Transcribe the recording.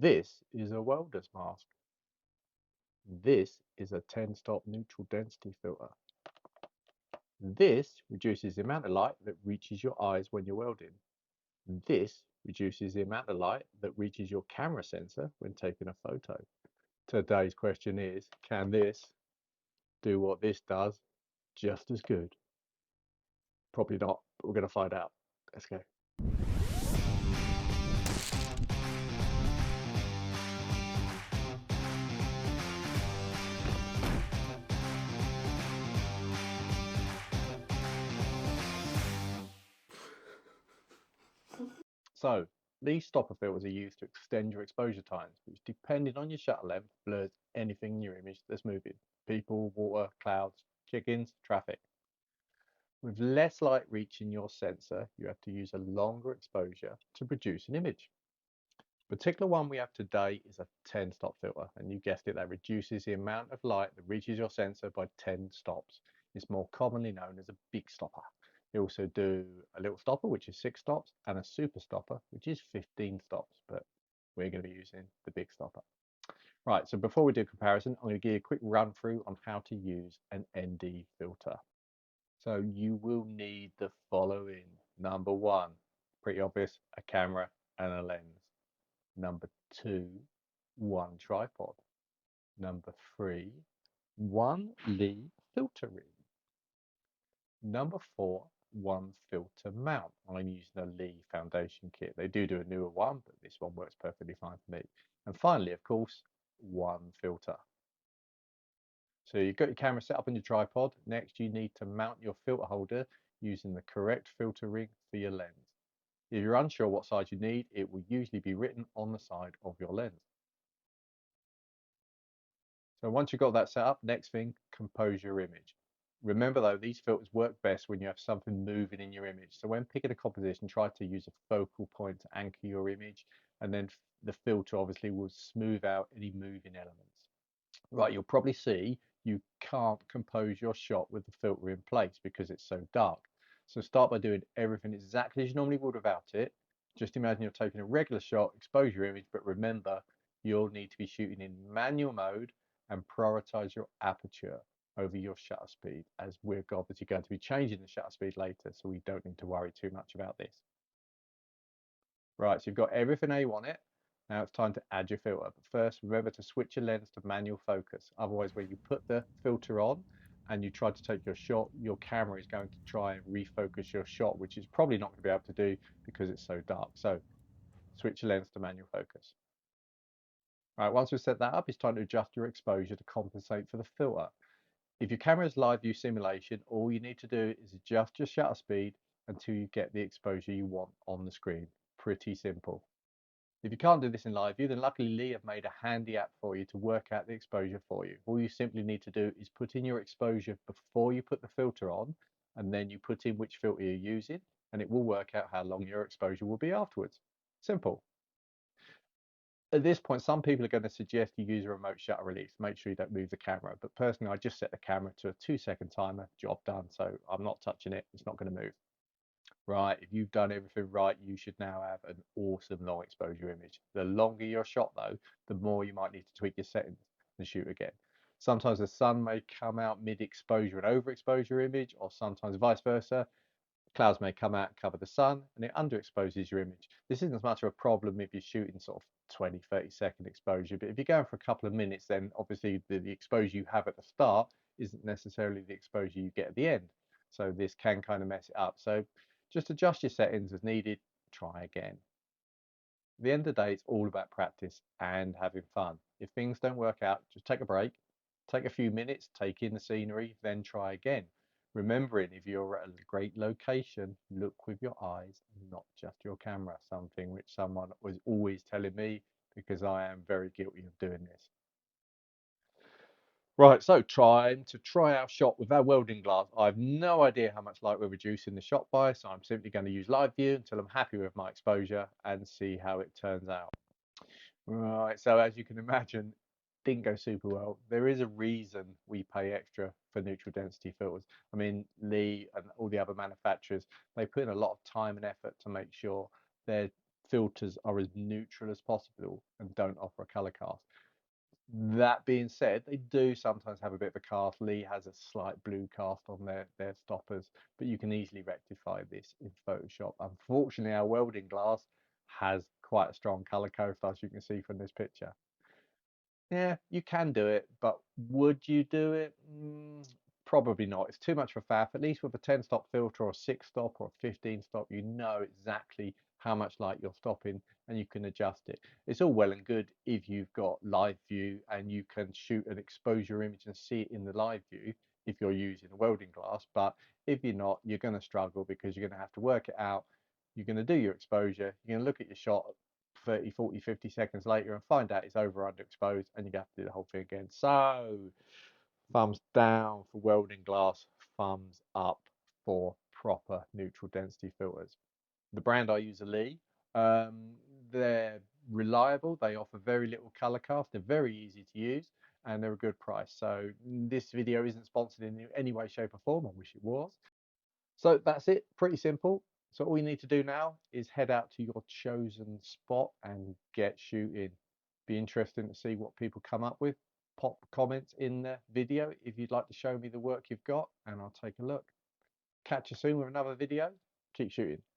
This is a welder's mask. This is a 10-stop neutral density filter. This reduces the amount of light that reaches your eyes when you're welding. This reduces the amount of light that reaches your camera sensor when taking a photo. Today's question is, can this do what this does just as good? Probably not, but we're going to find out. Let's go. So, these stopper filters are used to extend your exposure times, which, depending on your shutter length, blurs anything in your image that's moving. People, water, clouds, chickens, traffic. With less light reaching your sensor, you have to use a longer exposure to produce an image. The particular one we have today is a 10-stop filter, and you guessed it, that reduces the amount of light that reaches your sensor by 10 stops. It's more commonly known as a big stopper. You also do a little stopper, which is 6 stops, and a super stopper, which is 15 stops, but we're going to be using the big stopper. Right, so before we do comparison, I'm going to give you a quick run through on how to use an ND filter. So you will need the following. Number one, pretty obvious, a camera and a lens. Number two, one tripod. Number three, one Lee filter ring. Number four, one filter mount. I'm using a Lee foundation kit. They do a newer one, but this one works perfectly fine for me. And finally, of course, one filter. So you've got your camera set up on your tripod. Next, you need to mount your filter holder using the correct filter ring for your lens. If you're unsure what size you need, it will usually be written on the side of your lens. So once you've got that set up, next thing, compose your image. Remember though, these filters work best when you have something moving in your image. So when picking a composition, try to use a focal point to anchor your image, and then the filter obviously will smooth out any moving elements. Right, you'll probably see you can't compose your shot with the filter in place because it's so dark. So start by doing everything exactly as you normally would without it. Just imagine you're taking a regular shot, expose your image, but remember you'll need to be shooting in manual mode and prioritize your aperture over your shutter speed, as we're obviously going to be changing the shutter speed later, so we don't need to worry too much about this. Right, so you've got everything how you want it. Now it's time to add your filter. But first, remember to switch your lens to manual focus. Otherwise, when you put the filter on and you try to take your shot, your camera is going to try and refocus your shot, which is probably not going to be able to do because it's so dark. So switch your lens to manual focus. All right, once we've set that up, it's time to adjust your exposure to compensate for the filter. If your camera is live view simulation, all you need to do is adjust your shutter speed until you get the exposure you want on the screen. Pretty simple. If you can't do this in live view, then luckily Lee have made a handy app for you to work out the exposure for you. All you simply need to do is put in your exposure before you put the filter on, and then you put in which filter you're using, and it will work out how long your exposure will be afterwards. Simple. At this point, some people are going to suggest you use a remote shutter release. Make sure you don't move the camera. But personally, I just set the camera to a 2-second timer, job done. So I'm not touching it. It's not going to move. Right, if you've done everything right, you should now have an awesome long exposure image. The longer your shot though, the more you might need to tweak your settings and shoot again. Sometimes the sun may come out mid-exposure and overexposure image, or sometimes vice versa. Clouds may come out and cover the sun and it underexposes your image. This isn't as much of a problem if you're shooting sort of 20, 30-second exposure, but if you're going for a couple of minutes, then obviously the exposure you have at the start isn't necessarily the exposure you get at the end. So this can kind of mess it up. So just adjust your settings as needed, try again. At the end of the day, it's all about practice and having fun. If things don't work out, just take a break, take a few minutes, take in the scenery, then try again. Remembering if you're at a great location, look with your eyes, not just your camera, something which someone was always telling me because I am very guilty of doing this. Right, so trying to try our shot with our welding glass. I have no idea how much light we're reducing the shot by, so I'm simply going to use live view until I'm happy with my exposure and see how it turns out. Right, so as you can imagine, didn't go super well. There is a reason we pay extra for neutral density filters. I mean, Lee and all the other manufacturers, they put in a lot of time and effort to make sure their filters are as neutral as possible and don't offer a color cast. That being said, they do sometimes have a bit of a cast. Lee has a slight blue cast on their stoppers, but you can easily rectify this in Photoshop. Unfortunately, our welding glass has quite a strong color cast, as you can see from this picture. Yeah, you can do it, but would you do it? Probably not. It's too much for faff. At least with a 10 stop filter or a 6 stop or a 15 stop, you know exactly how much light you're stopping and you can adjust it. It's all well and good if you've got live view and you can shoot an exposure image and see it in the live view if you're using a welding glass. But if you're not, you're going to struggle because you're going to have to work it out. You're going to do your exposure. You're going to look at your shot 30, 40, 50 seconds later and find out it's over underexposed and you have to do the whole thing again. So thumbs down for welding glass, thumbs up for proper neutral density filters. The brand I use are Lee. Um, they're reliable. They offer very little color cast. They're very easy to use and they're a good price. So this video isn't sponsored in any way, shape or form. I wish it was. So that's it, pretty simple. So all you need to do now is head out to your chosen spot and get shooting. Be interesting to see what people come up with. Pop comments in the video if you'd like to show me the work you've got and I'll take a look. Catch you soon with another video. Keep shooting.